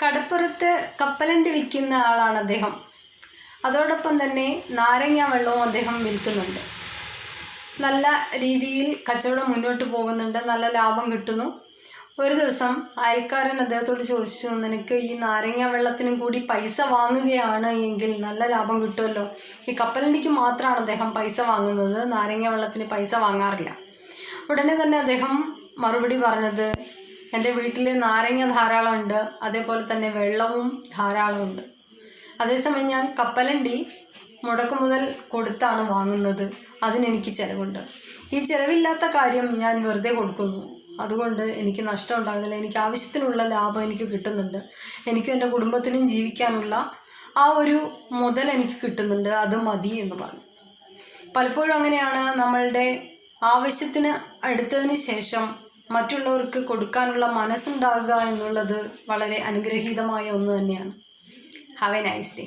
കടപ്പുറത്ത് കപ്പലണ്ടി വിൽക്കുന്ന ആളാണ് അദ്ദേഹം. അതോടൊപ്പം തന്നെ നാരങ്ങ വെള്ളവും അദ്ദേഹം വിൽക്കുന്നുണ്ട്. നല്ല രീതിയിൽ കച്ചവടം മുന്നോട്ട് പോകുന്നുണ്ട്, നല്ല ലാഭം കിട്ടുന്നു. ഒരു ദിവസം അയൽക്കാരൻ അദ്ദേഹത്തോട് ചോദിച്ചു, നിനക്ക് ഈ നാരങ്ങ വെള്ളത്തിനും കൂടി പൈസ വാങ്ങുകയാണ് എങ്കിൽ നല്ല ലാഭം കിട്ടുമല്ലോ. ഈ കപ്പലണ്ടിക്ക് മാത്രമാണ് അദ്ദേഹം പൈസ വാങ്ങുന്നത്, നാരങ്ങ വെള്ളത്തിന് പൈസ വാങ്ങാറില്ല. ഉടനെ തന്നെ അദ്ദേഹം മറുപടി പറഞ്ഞത്, എൻ്റെ വീട്ടിൽ നാരങ്ങ ധാരാളമുണ്ട്, അതേപോലെ തന്നെ വെള്ളവും ധാരാളമുണ്ട്. അതേസമയം ഞാൻ കപ്പലണ്ടി മുടക്കുമുതൽ കൊടുത്താണ് വാങ്ങുന്നത്, അതിനെനിക്ക് ചിലവുണ്ട്. ഈ ചിലവില്ലാത്ത കാര്യം ഞാൻ വെറുതെ കൊടുക്കുന്നു, അതുകൊണ്ട് എനിക്ക് നഷ്ടം ഉണ്ടാകുന്നില്ല. എനിക്ക് ആവശ്യത്തിനുള്ള ലാഭം എനിക്ക് കിട്ടുന്നുണ്ട്, എനിക്കും എൻ്റെ കുടുംബത്തിനും ജീവിക്കാനുള്ള ആ ഒരു മുതൽ എനിക്ക് കിട്ടുന്നുണ്ട്, അത് മതി എന്ന് പറഞ്ഞു. പലപ്പോഴും അങ്ങനെയാണ്, നമ്മളുടെ ആവശ്യത്തിന് എടുത്തതിന് ശേഷം മറ്റുള്ളവർക്ക് കൊടുക്കാനുള്ള മനസ്സുണ്ടാകുക എന്നുള്ളത് വളരെ അനുഗ്രഹീതമായ ഒന്ന് തന്നെയാണ്. Have A nice day.